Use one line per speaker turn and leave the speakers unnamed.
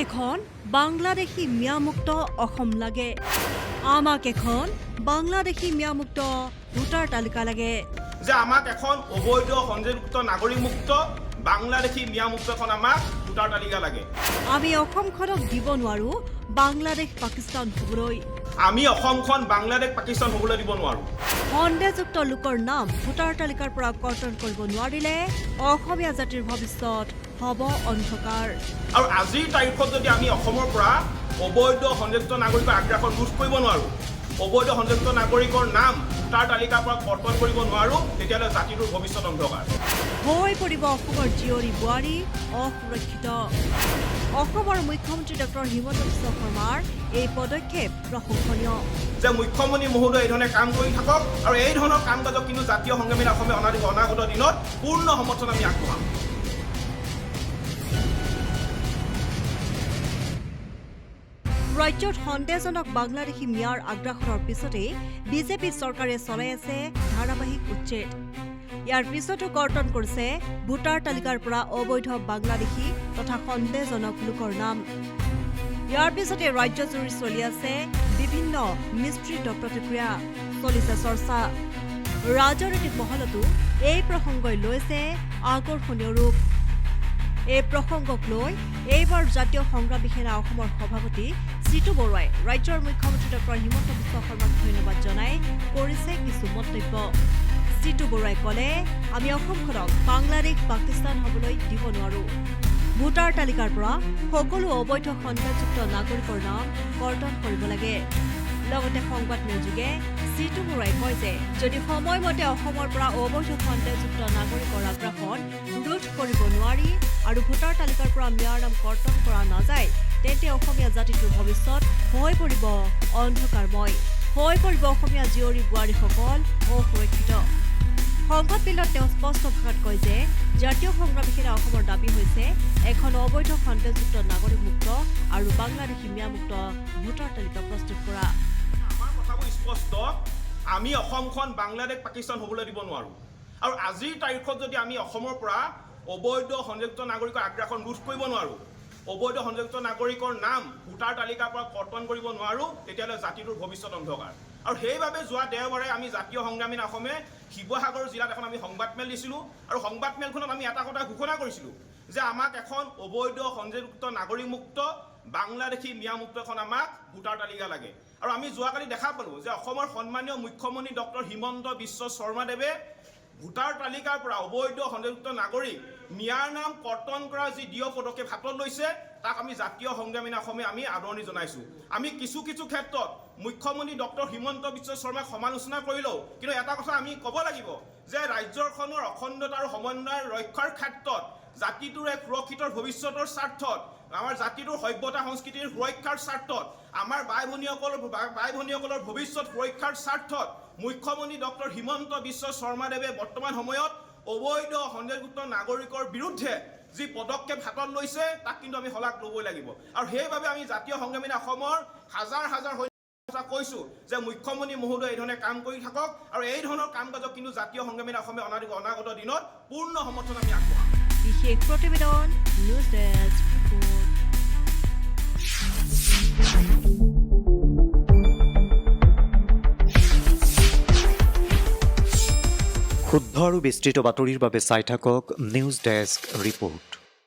এখন বাংলাদেশী মিয়ামুক্ত অসম লাগে আমাক এখন বাংলাদেশী মিয়ামুক্ত ভোটাৰ তালিকা লাগে
যে আমাক এখন অবৈধ সংযোগযুক্ত নাগৰিক মুক্ত বাংলাদেশী মিয়ামুক্ত এখন আমাক ভোটাৰ তালিকা লাগে
আমি অসমখনক দিব নোৱাৰো বাংলাদেশ পাকিস্তান হ'বলৈ
আমি অসমখন বাংলাদেশ পাকিস্তান হ'বলৈ দিব নোৱাৰো
সন্দেহযুক্ত লোকৰ নাম ভোটাৰ তালিকাৰ পৰা কৰ্তন কৰিব নোৱাৰিলে অসমীয়া জাতিৰ ভৱিষ্যত হ'ব অন্ধকাৰ
আৰু আজিৰ তাৰিখত যদি আমি অসমৰ পৰা অবৈধ সংযোগযুক্ত নাগৰিকৰ আগ্ৰাসন ৰোধ কৰিব নোৱাৰো অবৈধ সংযোগযুক্ত নাগৰিকৰ নাম ভোটাৰ তালিকাৰ পৰা কৰ্তন কৰিব নোৱাৰো তেতিয়াহ'লে জাতিটোৰ ভৱিষ্যত অন্ধকাৰ
হৈ পৰিব অসমৰ জীয়ৰী বোৱাৰী অসুৰক্ষিত অসমৰ মুখ্যমন্ত্ৰী ডক্টৰ হিমন্ত বিশ্ব শৰ্মাৰ এই পদক্ষেপ প্ৰশংসনীয়
যে মুখ্যমন্ত্ৰী মহোদয় এই ধৰণে কাম কৰি থাকক আৰু এই ধৰণৰ কাম কাজক কিন্তু জাতীয় সংগ্ৰামী অসমে অনাগত দিনত পূৰ্ণ সমৰ্থন আমি আগবঢ়াম
ৰাজ্যত সন্দেহজনক বাংলাদেশী মিয়াৰ আগ্ৰাসনৰ পিছতে বিজেপি চৰকাৰে চলাই আছে ধাৰাবাহিক উচ্ছেদ ইয়াৰ পিছতো কৰ্তন কৰিছে ভোটাৰ তালিকাৰ পৰা অবৈধ বাংলাদেশী তথা সন্দেহজনক লোকৰ নাম ইয়াৰ পিছতে ৰাজ্যজুৰি চলি আছে বিভিন্ন মিস্ত্ৰীত প্ৰতিক্ৰিয়া চলিছে চৰ্চা ৰাজনৈতিক মহলতো এই প্ৰসংগই লৈছে আকৰ্ষণীয় ৰূপ এই প্ৰসংগক লৈ এইবাৰ জাতীয় সংগ্ৰামী সেনা অসমৰ সভাপতি চিটু বৰুৱাই ৰাজ্যৰ মুখ্যমন্ত্ৰী ডক্টৰ হিমন্ত বিশ্ব শৰ্মাক ধন্যবাদ জনাই কৰিছে কিছু মন্তব্য চিটু বৰুৱাই ক'লে আমি অসমখনক বাংলাদেশ পাকিস্তান হ'বলৈ দিব নোৱাৰো ভোটাৰ তালিকাৰ পৰা সকলো অবৈধ সন্দেহযুক্ত নাগৰিকৰ নাম কৰ্তন কৰিব লাগে লগতে সংবাদমেল যোগে চিটু বৰুৱাই কয় যে যদি সময়মতে অসমৰ পৰা অবৈধ সন্দেহযুক্ত নাগৰিকৰ আগ্ৰাসন ৰোধ কৰিব নোৱাৰি আৰু ভোটাৰ তালিকাৰ পৰা মিয়াৰ নাম কৰ্তন কৰা নাযায় তেন্তে অসমীয়া জাতিটোৰ ভৱিষ্যত হৈ পৰিব অন্ধকাৰময় হৈ পৰিব অসমীয়া জীয়ৰী বোৱাৰীসকল অসুৰক্ষিত সংবাদমেলত তেওঁ স্পষ্ট ভাষাত কয় যে জাতীয় সংগ্ৰামী সেনা অসমৰ দাবী হৈছে এখন অবৈধ সন্দেহযুক্ত নাগৰিক মুক্ত আৰু বাংলাদেশী মিয়ামুক্ত ভোটাৰ তালিকা প্ৰস্তুত কৰা
আমাৰ কথাবোৰ স্পষ্ট আমি অসমখন বাংলাদেশ পাকিস্তান হ'বলৈ দিব নোৱাৰো আৰু আজিৰ তাৰিখত যদি আমি অসমৰ পৰা অবৈধ সংযোগযুক্ত নাগৰিকৰ আগ্ৰাসন ৰোধ কৰিব নোৱাৰো অবৈধ সংযোগযুক্ত নাগৰিকৰ নাম ভোটাৰ তালিকাৰ পৰা কৰ্তন কৰিব নোৱাৰো তেতিয়াহ'লে জাতিটোৰ ভৱিষ্যত অন্ধকাৰ আৰু সেইবাবে যোৱা দেওবাৰে আমি জাতীয় সংগ্ৰামী অসমে শিৱসাগৰ জিলাত এখন আমি সংবাদমেল দিছিলোঁ আৰু সংবাদমেলখনত আমি এটা কথা ঘোষণা কৰিছিলোঁ যে আমাক এখন অবৈধ সংযোগযুক্ত নাগৰিক মুক্ত বাংলাদেশী মিয়ামুক্ত এখন আমাক ভোটাৰ তালিকা লাগে আৰু আমি যোৱাকালি দেখা পালোঁ যে অসমৰ সন্মানীয় মুখ্যমন্ত্ৰী ডক্টৰ হিমন্ত বিশ্ব শৰ্মাদেৱে ভোটাৰ তালিকাৰ পৰা অবৈধ সংযোগযুক্ত নাগৰিক মিয়াৰ নাম কৰ্তন কৰা যি দৃঢ় পদক্ষেপ হাতত লৈছে তাক আমি জাতীয় সংগ্ৰামী অসমে আমি আদৰণি জনাইছোঁ আমি কিছু ক্ষেত্ৰত মুখ্যমন্ত্ৰী ডক্টৰ হিমন্ত বিশ্ব শৰ্মাক সমালোচনা কৰিলেও কিন্তু এটা কথা আমি ক'ব লাগিব যে ৰাজ্যখনৰ অখণ্ডতা আৰু সমন্বয় ৰক্ষাৰ ক্ষেত্ৰত জাতিটোৰ এক সুৰক্ষিত ভৱিষ্যতৰ স্বাৰ্থত আমাৰ জাতিটোৰ সভ্যতা সংস্কৃতিৰ সুৰক্ষাৰ স্বাৰ্থত আমাৰ বাই ভনীসকলৰ ভৱিষ্যত সুৰক্ষাৰ স্বাৰ্থত মুখ্যমন্ত্ৰী ডক্টৰ হিমন্ত বিশ্ব শৰ্মাদেৱে বৰ্তমান সময়ত অবৈধ সংযোগযুক্ত নাগৰিকৰ বিৰুদ্ধে যি পদক্ষেপ হাতত লৈছে তাক কিন্তু আমি শলাগ ল'বই লাগিব আৰু সেইবাবে আমি জাতীয় সংগ্ৰামী অসমৰ হাজাৰ কথা কৈছোঁ যে মুখ্যমন্ত্ৰী মহোদয় এই ধৰণে কাম কৰি থাকক আৰু এই ধৰণৰ কাম কাজক কিন্তু জাতীয় সংগ্ৰামী অসমে অনাগত দিনত পূৰ্ণ সমৰ্থন আমি আগবঢ়াম
বিশেষ প্ৰতিবেদন নিউজ ডেস্ক ৰিপৰ্ট
শুদ্ধ আৰু বিস্তৃত বাতৰিৰ বাবে চাই থাকক নিউজ ডেস্ক ৰিপৰ্ট।